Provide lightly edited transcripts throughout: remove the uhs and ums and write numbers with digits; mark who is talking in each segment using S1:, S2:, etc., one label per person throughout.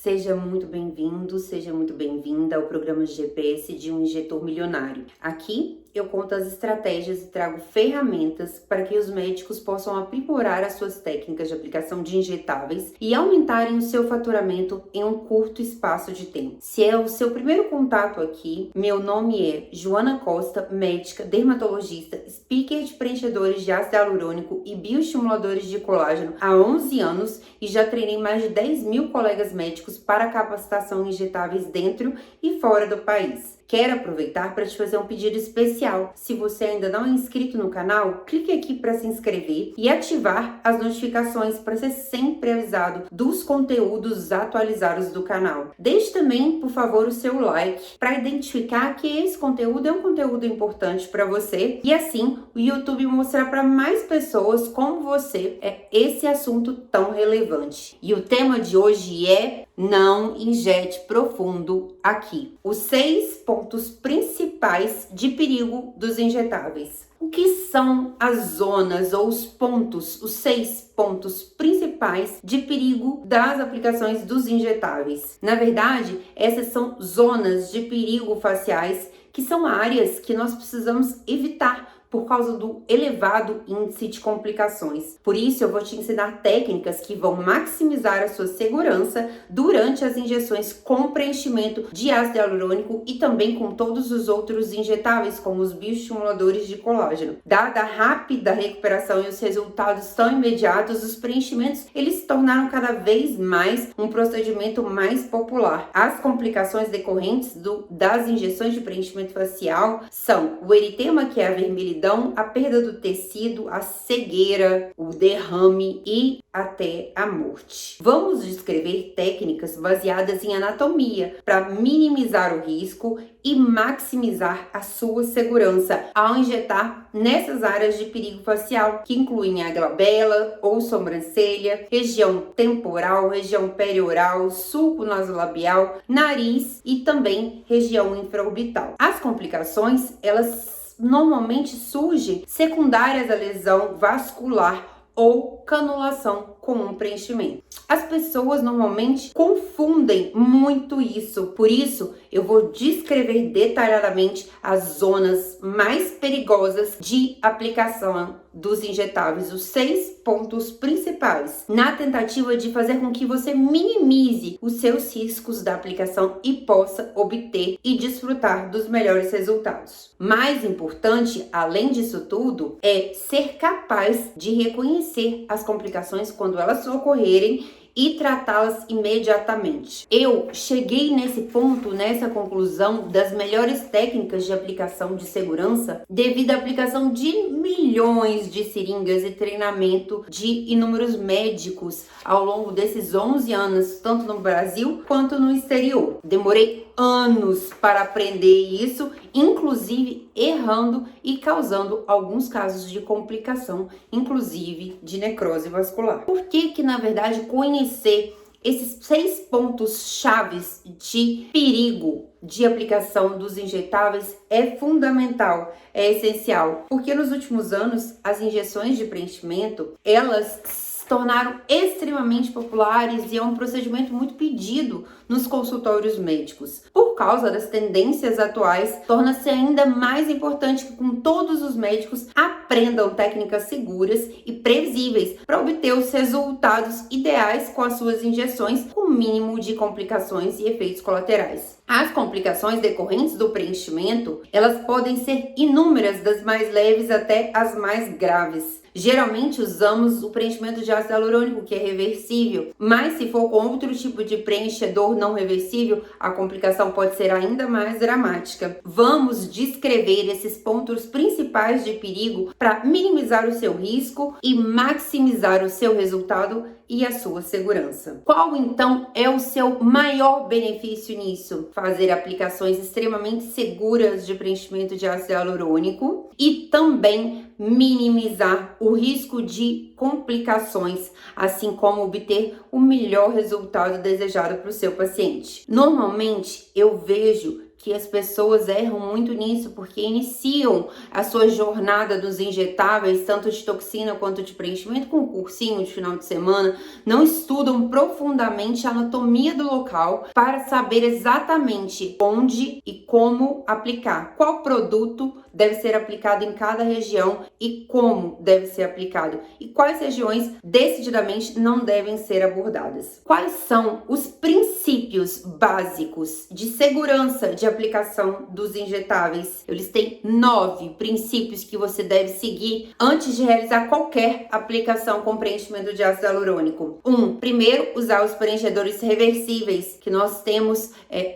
S1: Seja muito bem-vindo, seja muito bem-vinda ao programa GPS de um injetor milionário. Aqui eu conto as estratégias e trago ferramentas para que os médicos possam aprimorar as suas técnicas de aplicação de injetáveis e aumentarem o seu faturamento em um curto espaço de tempo. Se é o seu primeiro contato aqui, meu nome é Joana Costa, médica, dermatologista, speaker de preenchedores de ácido hialurônico e bioestimuladores de colágeno há 11 anos e já treinei mais de 10 mil colegas médicos para capacitação em injetáveis dentro e fora do país. Quero aproveitar para te fazer um pedido especial. Se você ainda não é inscrito no canal, clique aqui para se inscrever e ativar as notificações para ser sempre avisado dos conteúdos atualizados do canal. Deixe também, por favor, o seu like para identificar que esse conteúdo é um conteúdo importante para você e assim o YouTube mostrar para mais pessoas como você é esse assunto tão relevante. E o tema de hoje é: não injete profundo aqui. Os 6 pontos principais de perigo dos injetáveis. O que são as zonas ou os pontos, os 6 pontos principais de perigo das aplicações dos injetáveis? Na verdade, essas são zonas de perigo faciais que são áreas que nós precisamos evitar por causa do elevado índice de complicações. Por isso, eu vou te ensinar técnicas que vão maximizar a sua segurança durante as injeções com preenchimento de ácido hialurônico e também com todos os outros injetáveis, como os bioestimuladores de colágeno. Dada a rápida recuperação e os resultados tão imediatos, os preenchimentos eles se tornaram cada vez mais um procedimento mais popular. As complicações decorrentes das injeções de preenchimento facial são o eritema, que é a vermelhidão, a perda do tecido, a cegueira, o derrame e até a morte. Vamos descrever técnicas baseadas em anatomia para minimizar o risco e maximizar a sua segurança ao injetar nessas áreas de perigo facial, que incluem a glabela ou sobrancelha, região temporal, região perioral, sulco nasolabial, nariz e também região infraorbital. As complicações, elas normalmente surgem secundárias à lesão vascular ou canulação com um preenchimento. As pessoas normalmente confundem muito isso, por isso eu vou descrever detalhadamente as zonas mais perigosas de aplicação dos injetáveis, os 6 pontos principais, na tentativa de fazer com que você minimize os seus riscos da aplicação e possa obter e desfrutar dos melhores resultados. Mais importante, além disso tudo, é ser capaz de reconhecer as complicações quando elas ocorrerem e tratá-las imediatamente. Eu cheguei nesse ponto, nessa conclusão das melhores técnicas de aplicação de segurança devido à aplicação de milhões de seringas e treinamento de inúmeros médicos ao longo desses 11 anos, tanto no Brasil quanto no exterior. Demorei anos para aprender isso, inclusive errando e causando alguns casos de complicação, inclusive de necrose vascular. Por que na verdade conhecer esses 6 pontos chaves de perigo de aplicação dos injetáveis é fundamental, é essencial? Porque nos últimos anos as injeções de preenchimento, elas se tornaram extremamente populares e é um procedimento muito pedido nos consultórios médicos. Por causa das tendências atuais, torna-se ainda mais importante que todos os médicos aprendam técnicas seguras e previsíveis para obter os resultados ideais com as suas injeções, com o mínimo de complicações e efeitos colaterais. As complicações decorrentes do preenchimento, elas podem ser inúmeras, das mais leves até as mais graves. Geralmente usamos o preenchimento de ácido hialurônico, que é reversível, mas se for com outro tipo de preenchedor não reversível, a complicação pode ser ainda mais dramática. Vamos descrever esses pontos principais de perigo para minimizar o seu risco e maximizar o seu resultado e a sua segurança. Qual então é o seu maior benefício nisso? Fazer aplicações extremamente seguras de preenchimento de ácido hialurônico e também minimizar o risco de complicações, assim como obter o melhor resultado desejado para o seu paciente. Normalmente eu vejo que as pessoas erram muito nisso, porque iniciam a sua jornada dos injetáveis, tanto de toxina quanto de preenchimento, com um cursinho de final de semana, não estudam profundamente a anatomia do local para saber exatamente onde e como aplicar, qual produto deve ser aplicado em cada região e como deve ser aplicado, e quais regiões decididamente não devem ser abordadas. Quais são os princípios básicos de segurança de aplicação dos injetáveis? Eles têm 9 princípios que você deve seguir antes de realizar qualquer aplicação com preenchimento de ácido hialurônico. Primeiro, usar os preenchedores reversíveis, que nós temos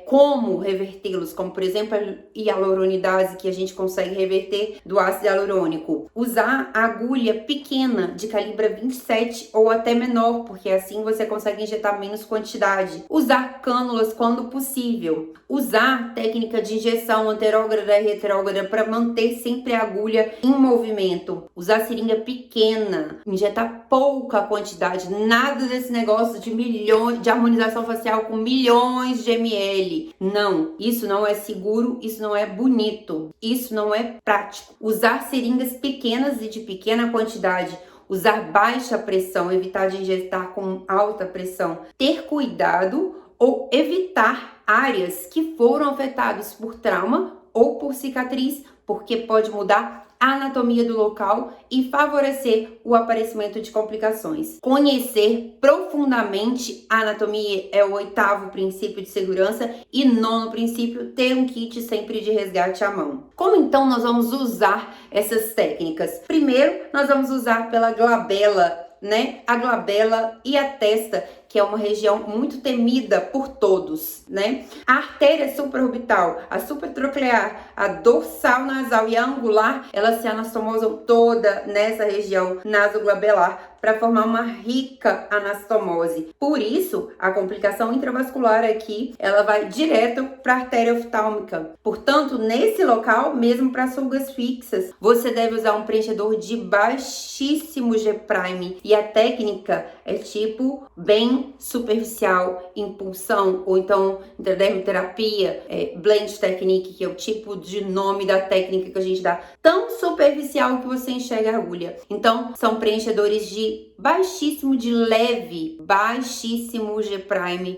S1: como revertê-los, como por exemplo a hialuronidase, que a gente consegue reverter do ácido hialurônico. Usar a agulha pequena, de calibre 27 ou até menor, porque assim você consegue injetar menos quantidade. Usar cânulas quando possível. Usar técnica de injeção anterógrada e retrógrada para manter sempre a agulha em movimento. Usar seringa pequena, injetar pouca quantidade, nada desse negócio de milhões de harmonização facial com milhões de ml. Não, isso não é seguro, isso não é bonito, isso não é prático. Usar seringas pequenas e de pequena quantidade. Usar baixa pressão, evitar de injetar com alta pressão. Ter cuidado ou evitar áreas que foram afetadas por trauma ou por cicatriz, porque pode mudar a anatomia do local e favorecer o aparecimento de complicações. Conhecer profundamente a anatomia é o 8º princípio de segurança, e 9º princípio, ter um kit sempre de resgate à mão. Como então nós vamos usar essas técnicas? Primeiro, nós vamos usar pela glabela, né? A glabela e a testa, que é uma região muito temida por todos, né? A artéria supraorbital, a supratroclear, a dorsal nasal e a angular, elas se anastomosam toda nessa região nasoglabelar para formar uma rica anastomose. Por isso, a complicação intravascular aqui, ela vai direto para a artéria oftálmica. Portanto, nesse local, mesmo para sulgas fixas, você deve usar um preenchedor de baixíssimo G', e a técnica é tipo bem superficial, impulsão, ou então intradermoterapia, blend technique, que é o tipo de nome da técnica que a gente dá, tão superficial que você enxerga a agulha. Então, são preenchedores de baixíssimo, de leve, baixíssimo G',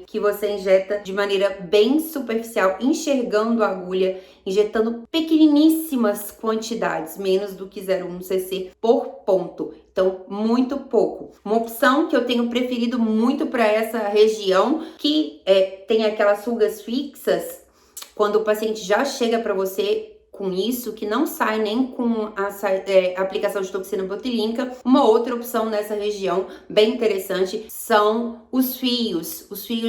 S1: que você injeta de maneira bem superficial, enxergando a agulha, injetando pequeniníssimas quantidades, menos do que 0,1 cc por ponto. Então, muito pouco. Uma opção que eu tenho preferido muito para essa região, que tem aquelas rugas fixas, quando o paciente já chega para você com isso, que não sai nem com a aplicação de toxina botulínica. Uma outra opção nessa região, bem interessante, são os fios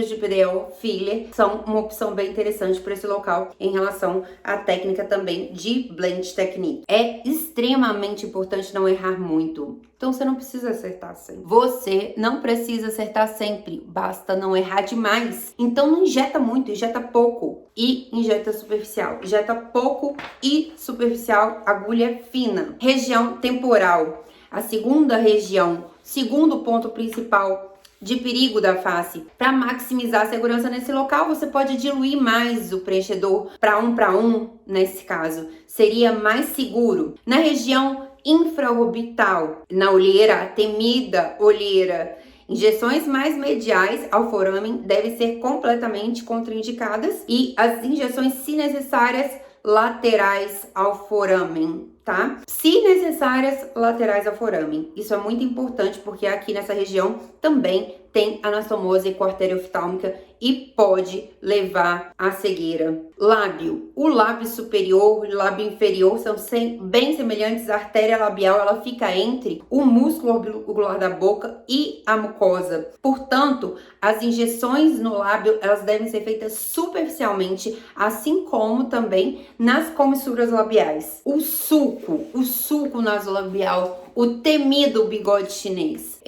S1: de PDO filler, são uma opção bem interessante para esse local em relação à técnica também de blend technique. É extremamente importante não errar muito. Então você não precisa acertar sempre. Você não precisa acertar sempre, basta não errar demais. Então não injeta muito, injeta pouco e injeta superficial. Injeta pouco e superficial, agulha fina. Região temporal, a segunda região, segundo ponto principal de perigo da face. Para maximizar a segurança nesse local, você pode diluir mais o preenchedor para 1:1, nesse caso. Seria mais seguro. Na região infraorbital, na olheira, a temida olheira, injeções mais mediais ao foramen devem ser completamente contraindicadas, e as injeções, se necessárias, laterais ao foramen, tá? Se necessárias, laterais ao foramen. Isso é muito importante, porque aqui nessa região também tem anastomose com artéria oftálmica e pode levar à cegueira. Lábio. O lábio superior e o lábio inferior são bem semelhantes. A artéria labial, ela fica entre o músculo orbicular da boca e a mucosa. Portanto, as injeções no lábio, elas devem ser feitas superficialmente, assim como também nas comissuras labiais. O sulco nasolabial, o temido bigode chinês.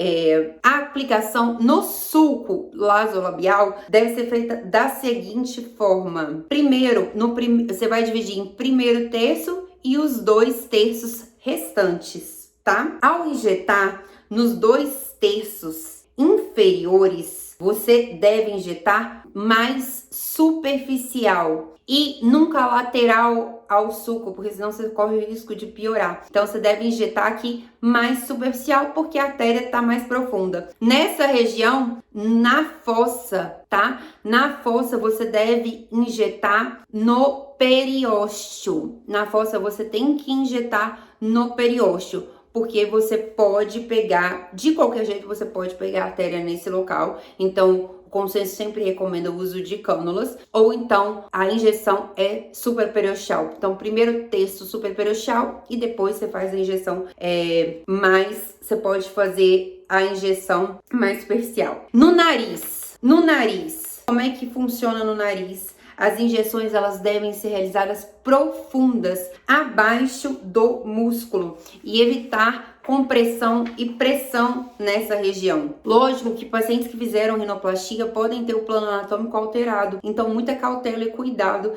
S1: A aplicação no sulco nasolabial deve ser feita da seguinte forma. Primeiro, você vai dividir em primeiro terço e os 2 terços restantes, tá? Ao injetar nos 2 terços inferiores, você deve injetar mais superficial e nunca lateral ao suco, porque senão você corre o risco de piorar. Então você deve injetar aqui mais superficial, porque a artéria está mais profunda. Nessa região, na fossa, tá? Na fossa você deve injetar no periósteo. Na fossa você tem que injetar no periósteo, porque você pode pegar, de qualquer jeito você pode pegar a artéria nesse local. Então, o consenso sempre recomenda o uso de cânulas, ou então a injeção é superperiosteal. Então, primeiro texto superperiosteal e depois você faz a injeção você pode fazer a injeção mais superficial. No nariz, como é que funciona no nariz? As injeções, elas devem ser realizadas profundas, abaixo do músculo, e evitar compressão e pressão nessa região. Lógico que pacientes que fizeram rinoplastia podem ter o plano anatômico alterado, então muita cautela e cuidado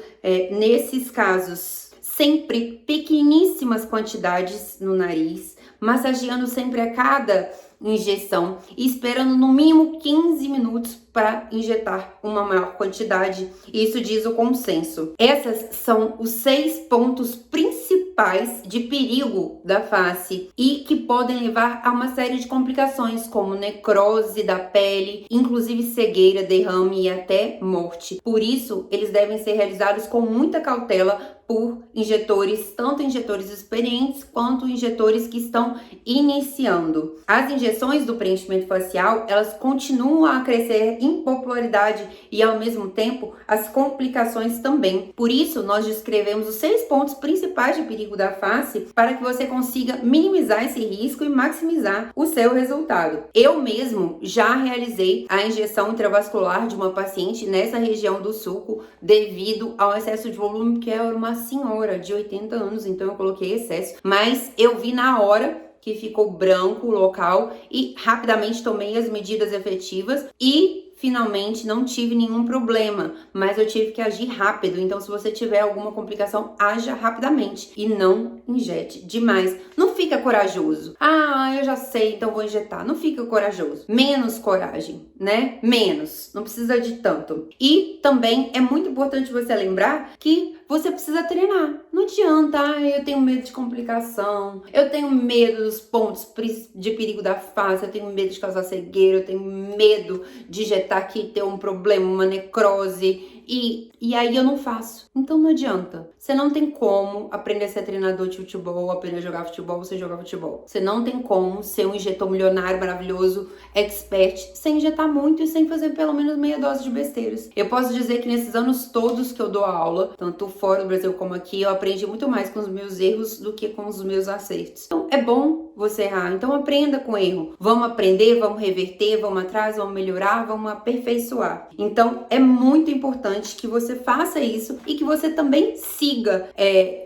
S1: nesses casos. Sempre pequeníssimas quantidades no nariz, massageando sempre a cada injeção e esperando no mínimo 15 minutos para injetar uma maior quantidade. Isso diz o consenso. Essas são os 6 pontos principais de perigo da face e que podem levar a uma série de complicações, como necrose da pele, inclusive cegueira, derrame e até morte. Por isso, eles devem ser realizados com muita cautela por injetores, tanto injetores experientes quanto injetores que estão iniciando. As injeções do preenchimento facial, elas continuam a crescer em popularidade e, ao mesmo tempo, as complicações também. Por isso, nós descrevemos os 6 pontos principais de perigo da face para que você consiga minimizar esse risco e maximizar o seu resultado. Eu mesmo já realizei a injeção intravascular de uma paciente nessa região do sulco devido ao excesso de volume, que era uma senhora de 80 anos, então eu coloquei excesso, mas eu vi na hora que ficou branco o local e rapidamente tomei as medidas efetivas e finalmente não tive nenhum problema, mas eu tive que agir rápido. Então, se você tiver alguma complicação, haja rapidamente e não injete demais. Não fica corajoso. Ah, eu já sei, então vou injetar. Não fica corajoso. Menos coragem, né? Menos. Não precisa de tanto. E também é muito importante você lembrar que você precisa treinar. Não adianta, eu tenho medo de complicação, eu tenho medo dos pontos de perigo da face, eu tenho medo de causar cegueira, eu tenho medo de injetar aqui e ter um problema, uma necrose, e aí eu não faço. Então não adianta. Você não tem como aprender a ser treinador de futebol, aprender a jogar futebol, você jogar futebol. Você não tem como ser um injetor milionário, maravilhoso, expert, sem injetar muito e sem fazer pelo menos meia dose de besteiras. Eu posso dizer que nesses anos todos que eu dou aula, tanto fora do Brasil como aqui, eu aprendi muito mais com os meus erros do que com os meus acertos. Então é bom você errar, então aprenda com erro. Vamos aprender, vamos reverter, vamos atrás, vamos melhorar, vamos aperfeiçoar. Então é muito importante que você faça isso e que você também siga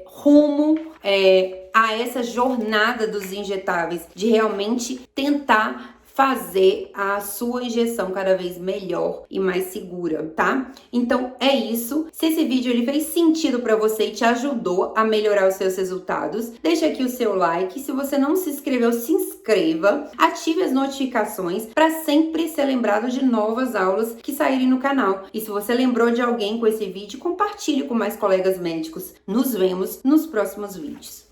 S1: rumo a essa jornada dos injetáveis, de realmente tentar fazer a sua injeção cada vez melhor e mais segura, tá? Então é isso. Se esse vídeo ele fez sentido para você e te ajudou a melhorar os seus resultados, deixa aqui o seu like. Se você não se inscreveu, se inscreva, ative as notificações para sempre ser lembrado de novas aulas que saírem no canal. E se você lembrou de alguém com esse vídeo, compartilhe com mais colegas médicos. Nos vemos nos próximos vídeos.